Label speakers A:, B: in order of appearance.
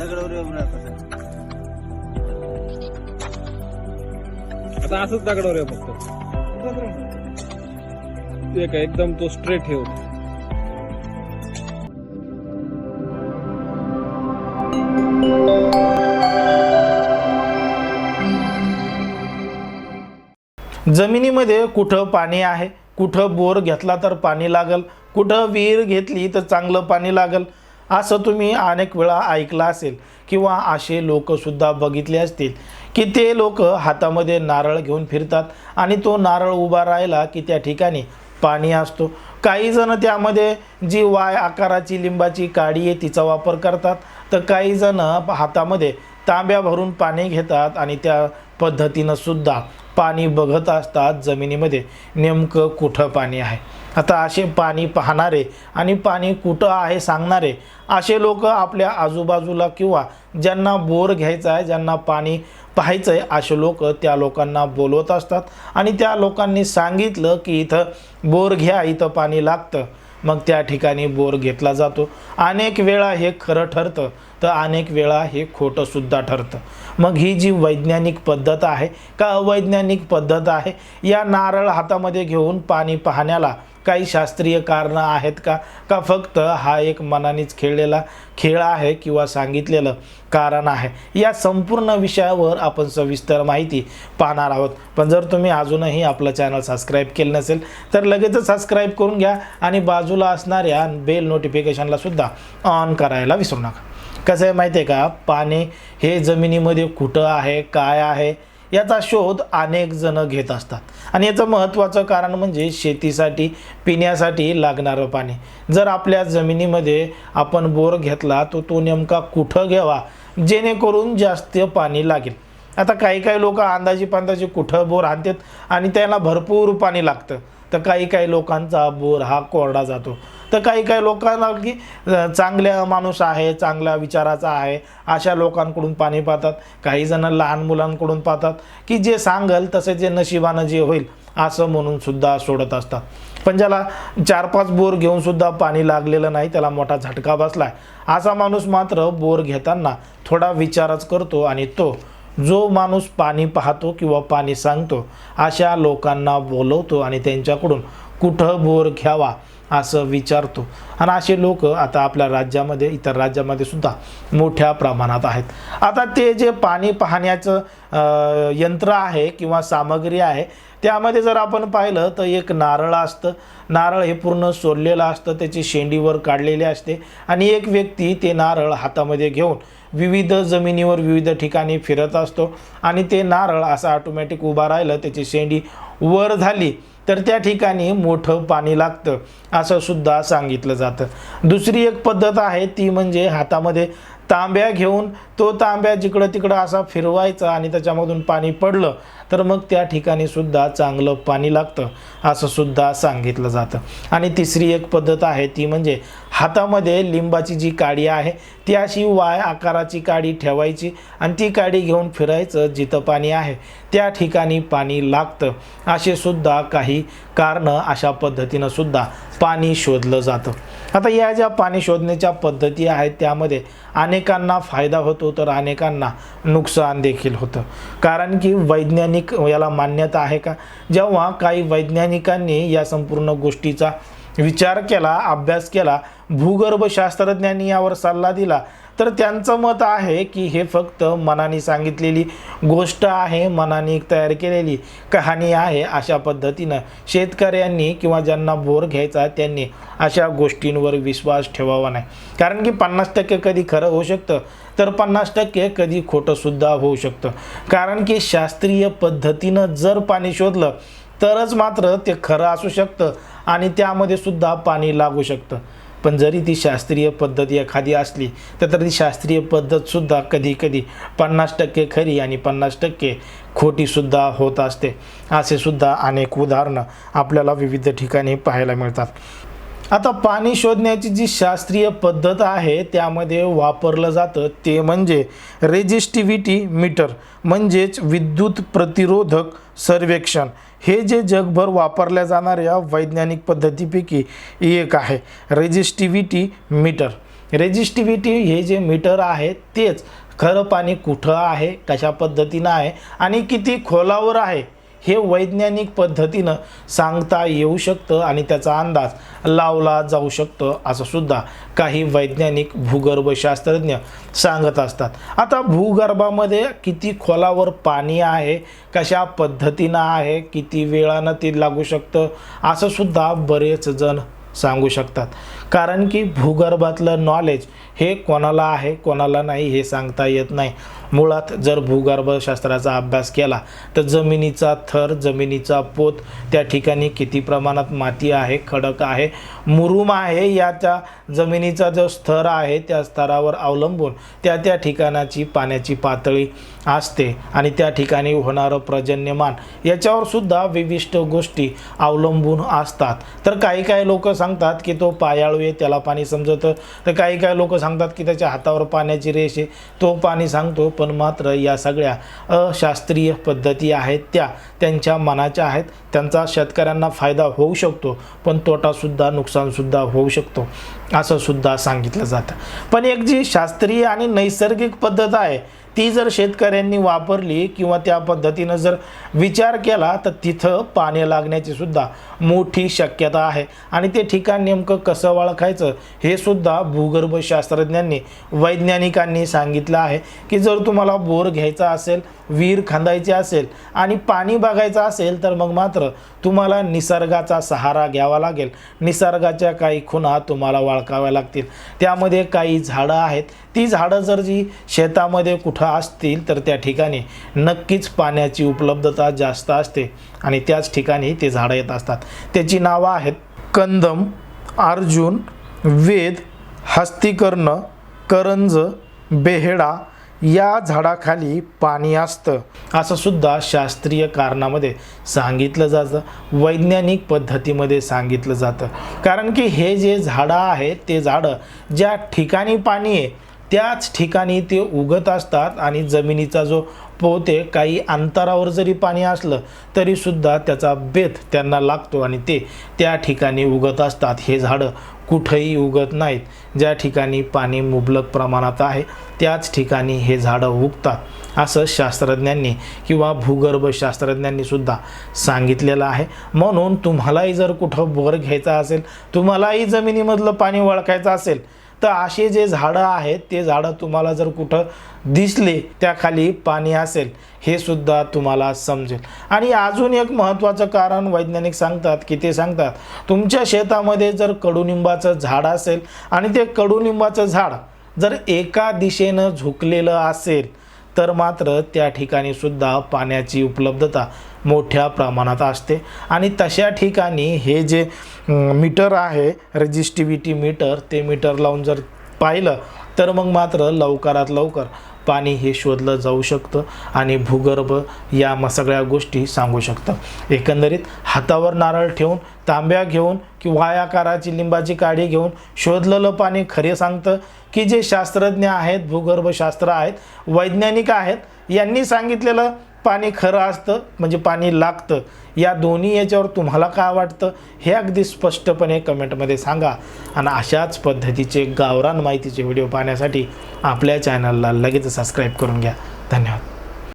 A: दगडावर येऊन राहतात.
B: आता असंच दगडावर आहे फक्त ते काय एकदम तो स्ट्रेट ठेव.
C: जमिनीमध्ये कुठं पाणी आहे, कुठं बोर घेतला तर पाणी लागल, कुठं विहीर घेतली तर चांगलं पाणी लागल, असं तुम्ही अनेक वेळा ऐकलं असेल किंवा असे लोकसुद्धा बघितले असतील की ते लोक हातामध्ये नारळ घेऊन फिरतात आणि तो नारळ उभा राहिला की त्या ठिकाणी पाणी असतो. काही जण त्यामध्ये जी वाय आकाराची लिंबाची काडी आहे तिचा वापर करतात, तर काही जण हातामध्ये तांब्या भरून पाणी घेतात आणि त्या पद्धतीनं सुद्धा पाणी बघत असतात जमिनीमध्ये नेमकं कुठं पाणी आहे. आता असे पाणी पाहणारे आणि पाणी कुठं आहे सांगणारे असे लोक आपल्या आजूबाजूला किंवा ज्यांना बोर घ्यायचा आहे, ज्यांना पाणी पाहायचं आहे, असे लोक त्या लोकांना बोलवत असतात आणि त्या लोकांनी सांगितलं की इथं बोर घ्या, इथं पाणी लागतं. मग त्या ठिकाणी बोर घेतला जातो. अनेक वेळा हे खरं ठरतं तर अनेक वेळा हे खोटंसुद्धा ठरतं. मग ही जी वैज्ञानिक पद्धत आहे का अवैज्ञानिक पद्धत आहे, या नारळ हातामध्ये घेऊन पाणी पाहण्याला काही शास्त्रीय कारणं आहेत का, का फक्त हा एक मनानेच खेळलेला खेळ आहे किंवा सांगितलेलं कारण आहे, या संपूर्ण विषयावर आपण सविस्तर माहिती पाहणार आहोत. पण जर तुम्ही अजूनही आपलं चॅनल सबस्क्राईब केलं नसेल तर लगेचच सबस्क्राईब करून घ्या आणि बाजूला असणाऱ्या बेल नोटिफिकेशनला सुद्धा ऑन करायला विसरू नका. कसं आहे माहिती आहे का, पाणी हे जमिनीमध्ये कुठं आहे, काय आहे याचा शोध अनेक जण घेत असतात आणि याचं महत्त्वाचं कारण म्हणजे शेतीसाठी पिण्यासाठी लागणारं पाणी. जर आपल्या जमिनीमध्ये आपण बोर घेतला तर तो नेमका कुठं घ्यावा जेणेकरून जास्त पाणी लागेल. आता काही लोक अंदाजी कुठं बोर आणतात आणि त्याला भरपूर पाणी लागतं, तर काही लोकांचा बोर हा कोरडा जातो. तर काही लोकांना की चांगल्या माणूस आहे, चांगल्या विचाराचा आहे अशा लोकांकडून पाणी पाहतात. काही जण लहान मुलांकडून पाहतात की जे सांगल तसे जे नशिबानं जे होईल असं म्हणून सुद्धा सोडत असतात. पण ज्याला 4-5 बोर घेऊन सुद्धा पाणी लागलेलं नाही, त्याला मोठा झटका बसलाय, असा माणूस मात्र बोर घेताना थोडा विचारच करतो आणि तो जो माणूस पाणी पाहतो किंवा पाणी सांगतो अशा लोकांना बोलवतो आणि त्यांच्याकडून कुठं बोर घ्यावा असं विचारतो. आणि असे लोक आता आपल्या राज्यामध्ये, इतर राज्यामध्ये सुद्धा मोठ्या प्रमाणात आहेत. आता ते जे पाणी पाहण्याचं यंत्र आहे किंवा सामग्री आहे त्यामध्ये जर आपण पाहिलं तर एक नारळ असतं. नारळ हे पूर्ण सोललेलं असतं, त्याची शेंडीवर काढलेली असते आणि एक व्यक्ती ते नारळ हातामध्ये घेऊन विविध जमिनीवर विविध ठिकाणी फिरत असतो आणि ते नारळ असं ऑटोमॅटिक उभा राहिलं, त्याची शेंडी वर झाली तर त्या ठिकाणी मोठं पाणी लागतं असं सुद्धा सांगितलं जातं. दुसरी एक पद्धत आहे ती म्हणजे हातामध्ये तांब्या घेऊन तो तांब्या जिकडं तिकडं असा फिरवायचा आणि त्याच्यामधून पाणी पडलं तर मग त्या ठिकाणी सुद्धा चांगलं पाणी लागतं असं सुद्धा सांगितलं जातं. आणि तिसरी एक पद्धत आहे ती म्हणजे हातामध्ये लिंबाची जी काडी आहे ती अशी वाय आकाराची काडी ठेवायची आणि ती काडी घेऊन फिरायचं, जिथं पाणी आहे त्या ठिकाणी पाणी लागतं असे सुद्धा काही कारणं अशा पद्धतीनं सुद्धा पाणी शोधलं जातं. आता या ज्या पाणी शोधण्याच्या पद्धती आहेत त्यामध्ये अनेकांना फायदा होतो तर अनेकांना नुकसान देखील होतं. कारण की वैज्ञानिक याला मान्यता आहे का, जेव्हा काही वैज्ञानिकांनी या संपूर्ण गोष्टीचा विचार केला, अभ्यास केला, भूगर्भशास्त्रज्ञांनी यावर सल्ला दिला तर त्यांचं मत आहे की हे फक्त मनाने सांगितलेली गोष्ट आहे, मनाने तयार केलेली कहाणी आहे. अशा पद्धतीनं शेतकऱ्यांनी किंवा ज्यांना बोर घ्यायचा त्यांनी अशा गोष्टींवर विश्वास ठेवावा नाही. कारण की 50% कधी खरं होऊ शकतं तर 50% कधी खोटंसुद्धा होऊ शकतं. कारण की शास्त्रीय पद्धतीनं जर पाणी शोधलं तरच मात्र ते खरं असू शकतं आणि त्यामध्ये सुद्धा पाणी लागू शकतं. पण जरी ती शास्त्रीय पद्धत एखादी असली तर ती शास्त्रीय पद्धतसुद्धा कधी 50% खरी आणि 50% खोटीसुद्धा होत असते. असे सुद्धा अनेक उदाहरणं आपल्याला विविध ठिकाणी पाहायला मिळतात. आता पाणी शोधण्याची जी शास्त्रीय पद्धत आहे त्यामध्ये वापरलं जातं ते म्हणजे रेजिस्टिव्हिटी मीटर, म्हणजेच विद्युत प्रतिरोधक सर्वेक्षण. हे जे जगभर वापरल्या जाणाऱ्या वैज्ञानिक पद्धतीपैकी एक आहे रेजिस्टिव्हिटी मीटर. रेजिस्टिव्हिटी हे जे मीटर आहे तेच खरं पाणी कुठं आहे, कशा पद्धतीनं आहे आणि किती खोलावर आहे हे वैज्ञानिक पद्धतीनं सांगता येऊ शकतं आणि त्याचा अंदाज लावला जाऊ शकतो असं सुद्धा काही वैज्ञानिक भूगर्भशास्त्रज्ञ सांगत असतात. आता भूगर्भामध्ये किती खोलावर पाणी आहे, कशा पद्धतीनं आहे, किती वेळानं ते लागू शकतं असं सुद्धा बरेच जण सांगू शकतात. कारण की भूगर्भातलं नॉलेज हे कोणाला आहे कोणाला नाही हे सांगता येत नाही. मुळात जर भूगर्भशास्त्राचा अभ्यास केला तर जमिनीचा थर, जमिनीचा पोत, त्या ठिकाणी किती प्रमाणात माती आहे, खडक आहे, मुरुम आहे, याच्या जमिनीचा जो स्तर आहे त्या स्तरावर अवलंबून त्या ठिकाणाची पाण्याची पातळी असते आणि त्या ठिकाणी होणारं पर्जन्यमान याच्यावर सुद्धा विविध गोष्टी अवलंबून असतात. तर काही लोक सांगतात की तो पायाळू आहे त्याला पाणी समजतं, तर काही लोक सांगतात की त्याच्या हातावर पाण्याची रेष आहे तो पाणी सांगतो. पण मात्र या सगळ्या अशास्त्रीय पद्धती आहेत त्या त्यांच्या मनाच्या आहेत. त्यांचा शेतकऱ्यांना फायदा होऊ शकतो पण तोटासुद्धा, नुकसानसुद्धा होऊ शकतो असं सुद्धा सांगितलं जातं. पण एक जी शास्त्रीय आणि नैसर्गिक पद्धत आहे ती जर शेतकऱ्यांनी वापरली किंवा त्या पद्धतीनं जर विचार केला तर तिथं पाणी लागण्याची सुद्धा मोठी शक्यता आहे. आणि ते ठिकाण नेमकं कसं ओळखायचं हे सुद्धा भूगर्भशास्त्रज्ञांनी, वैज्ञानिकांनी सांगितलं आहे की जर तुम्हाला बोर घ्यायचा असेल, विहीर खांदायची असेल आणि पाणी बघायचं असेल तर मग मात्र तुम्हाला निसर्गाचा सहारा घ्यावा लागेल. निसर्गाच्या काही खुणा तुम्हाला ओळखाव्या लागतील. त्यामध्ये काही झाडं आहेत, ती झाडं जर जी शेतामध्ये कुठं असतील तर त्या ठिकाणी नक्कीच पाण्याची उपलब्धता जास्त असते आणि त्याच ठिकाणी ते झाडं येत असतात. त्याची नावं आहेत कंदम, अर्जुन, वेद, हस्तिकर्ण, करंज, बेहेडा. या झाडाखाली पाणी असतं असं सुद्धा शास्त्रीय कारणामध्ये सांगितलं जातं, वैज्ञानिक पद्धतीमध्ये सांगितलं जातं. कारण की हे जे झाडं आहेत ते झाडं ज्या ठिकाणी पाणी आहे त्याच ठिकाणी ते उगत असतात आणि जमिनीचा जो पोत आहे काही अंतरावर जरी पाणी असलं तरीसुद्धा त्याचा बेत त्यांना लागतो आणि ते त्या ठिकाणी उगत असतात. हे झाडं कुठेही उगत नाहीत. ज्या ठिकाणी पाणी मुबलक प्रमाणात आहे त्याच ठिकाणी हे झाडं उगतात असं शास्त्रज्ञांनी किंवा भूगर्भशास्त्रज्ञांनी सुद्धा सांगितलेलं आहे. म्हणून तुम्हालाही जर कुठं बोर घ्यायचा असेल, तुम्हालाही जमिनीमधलं पाणी ओळखायचं असेल तर असे जे झाडं आहेत ते झाडं तुम्हाला जर कुठं दिसले त्याखाली पाणी असेल हे सुद्धा तुम्हाला समजेल. आणि अजून एक महत्त्वाचं कारण वैज्ञानिक सांगतात की ते सांगतात तुमच्या शेतामध्ये जर कडुनिंबाचं झाड असेल आणि ते कडुनिंबाचं झाड जर एका दिशेनं झुकलेलं असेल तर मात्र त्या ठिकाणी सुद्धा पाण्याची उपलब्धता मोठ्या प्रमाणात असते. आणि तशा ठिकाणी हे जे मीटर आहे रेजिस्टिव्हिटी मीटर, ते मीटर लावून जर पाहिलं तर मग मात्र लवकरात लवकर पाणी हे शोधलं जाऊ शकतं आणि भूगर्भ या सगळ्या गोष्टी सांगू शकतं. एकंदरीत हातावर नारळ ठेवून, तांब्या घेऊन किंवा आकाराची लिंबाची काडी घेऊन शोधलेलं पाणी खरे सांगतं की जे शास्त्रज्ञ आहेत, भूगर्भशास्त्र आहेत, वैज्ञानिक आहेत, यांनी सांगितलेलं पाणी खरं असतं म्हणजे पाणी लागतं. या दोन्ही याच्यावर तुम्हाला काय वाटतं हे अगदी स्पष्टपणे कमेंटमध्ये सांगा. आणि अशाच पद्धतीचे गावरान माहितीचे व्हिडिओ पाहण्यासाठी आपल्या चॅनलला लगेच सबस्क्राईब करून घ्या. धन्यवाद.